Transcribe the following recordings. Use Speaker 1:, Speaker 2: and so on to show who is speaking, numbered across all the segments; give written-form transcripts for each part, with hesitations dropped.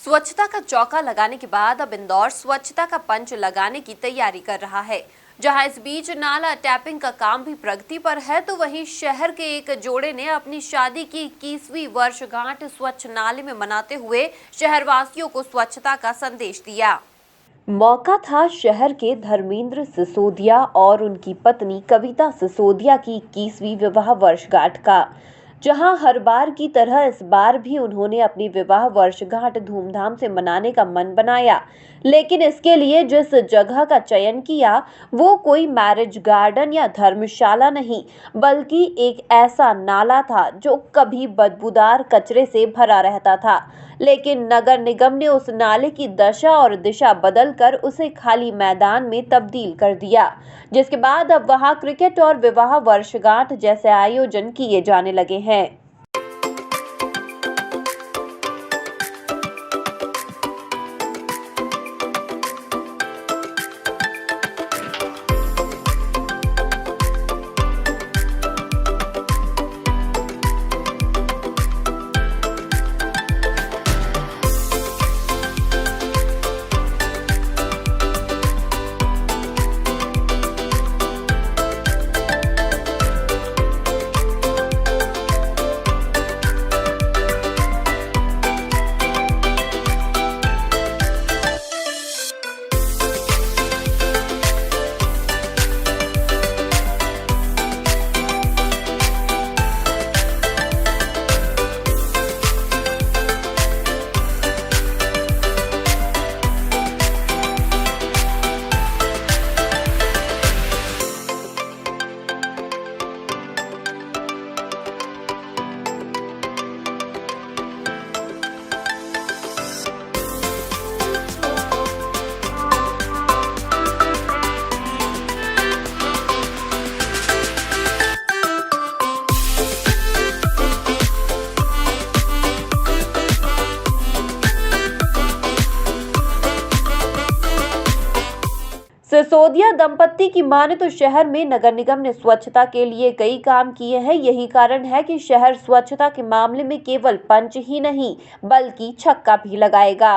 Speaker 1: स्वच्छता का चौका लगाने के बाद अब इंदौर स्वच्छता का पंच लगाने की तैयारी कर रहा है। जहां इस बीच नाला टैपिंग का काम भी प्रगति पर है, तो वहीं शहर के एक जोड़े ने अपनी शादी की 21वीं वर्षगांठ स्वच्छ नाले में मनाते हुए शहरवासियों को स्वच्छता का संदेश दिया। मौका था शहर के धर्मेंद्र सिसोदिया और उनकी पत्नी कविता सिसोदिया की 21वीं विवाह वर्षगांठ का, जहां हर बार की तरह इस बार भी उन्होंने अपनी विवाह वर्षगांठ धूमधाम से मनाने का मन बनाया। लेकिन इसके लिए जिस जगह का चयन किया वो कोई मैरिज गार्डन या धर्मशाला नहीं, बल्कि एक ऐसा नाला था जो कभी बदबूदार कचरे से भरा रहता था। लेकिन नगर निगम ने उस नाले की दशा और दिशा बदलकर उसे खाली मैदान में तब्दील कर दिया, जिसके बाद अब वहां क्रिकेट और विवाह वर्षगांठ जैसे आयोजन किए जाने लगे हैं। सिसोदिया दंपत्ति की माने तो शहर में नगर निगम ने स्वच्छता के लिए कई काम किए हैं। यही कारण है कि शहर स्वच्छता के मामले में केवल पंच ही नहीं बल्कि छक्का भी लगाएगा।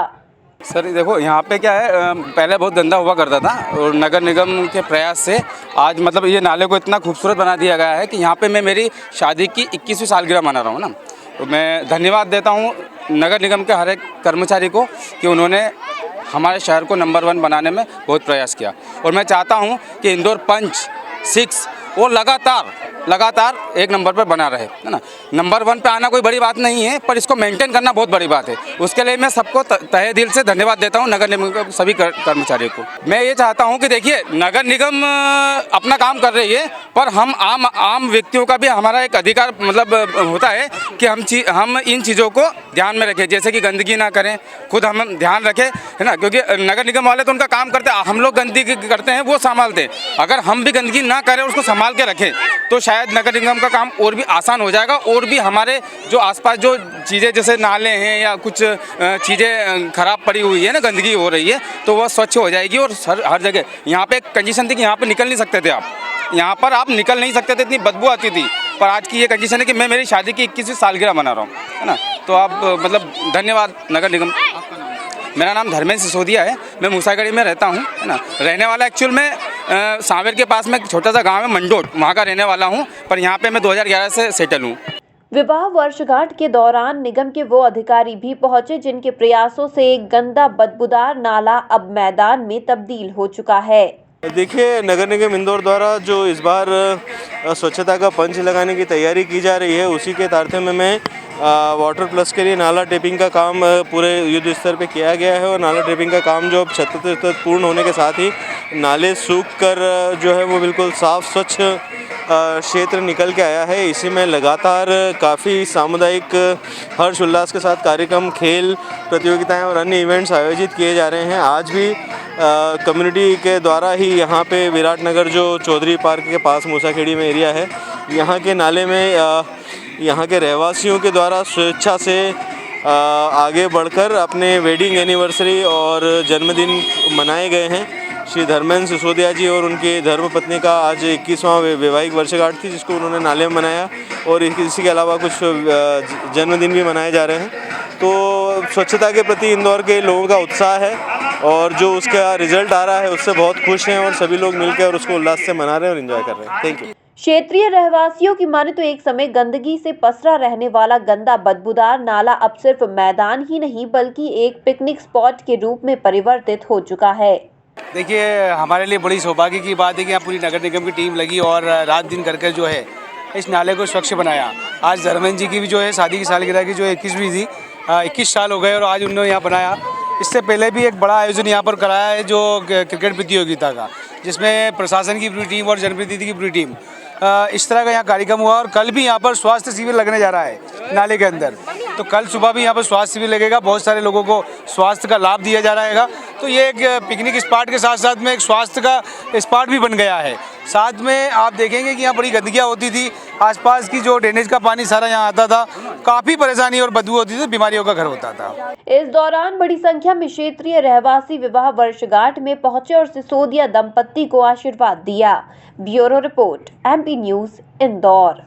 Speaker 2: सर देखो, यहाँ पे क्या है, पहले बहुत गंदा हुआ करता था और नगर निगम के प्रयास से आज मतलब ये नाले को इतना खूबसूरत बना दिया गया है कि यहाँ पे मैं मेरी शादी की 21वीं सालगिरह मना रहा हूँ ना। तो मैं धन्यवाद देता हूँ नगर निगम के हर एक कर्मचारी को कि उन्होंने हमारे शहर को नंबर 1 बनाने में बहुत प्रयास किया। और मैं चाहता हूं कि इंदौर पंच 6 वो लगातार 1 नंबर पर बना रहे, है ना। नंबर 1 पे आना कोई बड़ी बात नहीं है, पर इसको मेंटेन करना बहुत बड़ी बात है। उसके लिए मैं सबको तहे दिल से धन्यवाद देता हूं, नगर निगम के सभी कर्मचारियों को। मैं ये चाहता हूं कि देखिए, नगर निगम अपना काम कर रही है, पर हम आम व्यक्तियों का भी हमारा एक अधिकार मतलब होता है कि हम इन चीज़ों को ध्यान में रखें, जैसे कि गंदगी ना करें, खुद हम ध्यान रखें, है ना। क्योंकि नगर निगम वाले तो उनका काम करते हैं, हम लोग गंदगी करते हैं, वो संभालते हैं। अगर हम भी गंदगी ना करें, उसको संभाल के रखें, तो शायद नगर निगम का काम और भी आसान हो जाएगा। और भी हमारे जो आसपास जो चीज़ें जैसे नाले हैं या कुछ चीज़ें खराब पड़ी हुई है ना, गंदगी हो रही है, तो वह स्वच्छ हो जाएगी। और हर जगह यहाँ पे एक कंडीशन थी कि यहाँ पे निकल नहीं सकते थे आप, यहाँ पर आप निकल नहीं सकते थे, इतनी बदबू आती थी। पर आज की ये कंडीशन है कि मैं मेरी शादी की 21वीं सालगिरह मना रहा हूँ, है ना। तो आप मतलब धन्यवाद नगर निगम। मेरा नाम धर्मेंद्र सिसोदिया है, मैं मूसागढ़ी में रहता हूँ, है ना। रहने वाला एक्चुअल में सांवेर के पास में एक छोटा सा गांव है मंडोट, वहाँ का रहने वाला हूँ, पर यहाँ पे मैं 2011 से सेटल हूँ।
Speaker 1: विवाह वर्षगांठ के दौरान निगम के वो अधिकारी भी पहुंचे जिनके प्रयासों से एक गंदा बदबूदार नाला अब मैदान में तब्दील हो चुका है।
Speaker 3: देखिए, नगर निगम इंदौर द्वारा जो इस बार स्वच्छता का पंच लगाने की तैयारी की जा रही है, उसी के तारतम्य में वाटर प्लस के लिए नाला टेपिंग का काम पूरे युद्ध स्तर पे किया गया है। और नाला टेपिंग का काम जो अब 76% पूर्ण होने के साथ ही नाले सूख कर जो है वो बिल्कुल साफ़ स्वच्छ क्षेत्र निकल के आया है। इसी में लगातार काफ़ी सामुदायिक हर्ष उल्लास के साथ कार्यक्रम, खेल प्रतियोगिताएं और अन्य इवेंट्स आयोजित किए जा रहे हैं। आज भी कम्युनिटी के द्वारा ही यहाँ पे विराटनगर जो चौधरी पार्क के पास मूसाखेड़ी में एरिया है, यहाँ के नाले में यहाँ के रहवासियों के द्वारा स्वेच्छा से आगे बढ़कर अपने वेडिंग एनिवर्सरी और जन्मदिन मनाए गए हैं। श्री धर्मेंद्र सिसोदिया जी और उनकी धर्मपत्नी का आज 21वां वैवाहिक वर्षगांठ थी, जिसको उन्होंने नाले में मनाया। और इसी के अलावा कुछ जन्मदिन भी मनाए जा रहे हैं। तो स्वच्छता के प्रति इंदौर के लोगों का उत्साह है और जो उसका रिजल्ट आ रहा है उससे बहुत खुश हैं और सभी लोग मिलकर उसको उल्लास से मना रहे हैं और एंजॉय कर रहे हैं। Thank you.
Speaker 1: क्षेत्रीय रहवासियों की माने तो एक समय गंदगी से पसरा रहने वाला गंदा बदबूदार नाला अब सिर्फ मैदान ही नहीं बल्कि एक पिकनिक स्पॉट के रूप में परिवर्तित हो चुका है।
Speaker 4: देखिए, हमारे लिए बड़ी सौभाग्य की बात है कि यहाँ पूरी नगर निगम की टीम लगी और रात दिन करके जो है इस नाले को स्वच्छ बनाया। आज धर्मेंद्र जी की भी जो है शादी की सालगिरह की जो 21वीं थी, 21 साल हो गए और आज उन्होंने यहाँ बनाया। इससे पहले भी एक बड़ा आयोजन यहाँ पर कराया है जो क्रिकेट प्रतियोगिता का, जिसमें प्रशासन की पूरी टीम और जनप्रतिनिधि की पूरी टीम इस तरह का यहाँ कार्यक्रम हुआ। और कल भी यहाँ पर स्वास्थ्य शिविर लगने जा रहा है नाले के अंदर, तो कल सुबह भी यहाँ पर स्वास्थ्य शिविर लगेगा। बहुत सारे लोगों को स्वास्थ्य का लाभ दिया जा रहेगा। तो ये एक पिकनिक स्पॉट के साथ साथ में एक स्वास्थ्य का स्पॉट भी बन गया है। साथ में आप देखेंगे कि यहाँ बड़ी गंदगियाँ होती थी, आसपास की जो ड्रेनेज का पानी सारा यहाँ आता था, काफ़ी परेशानी और बदबू होती थी, बीमारियों का घर होता था।
Speaker 1: इस दौरान बड़ी संख्या में क्षेत्रीय रहवासी विवाह वर्षगांठ में पहुंचे और सिसोदिया दंपत्ति को आशीर्वाद दिया। Bureau report, MP news, Indore.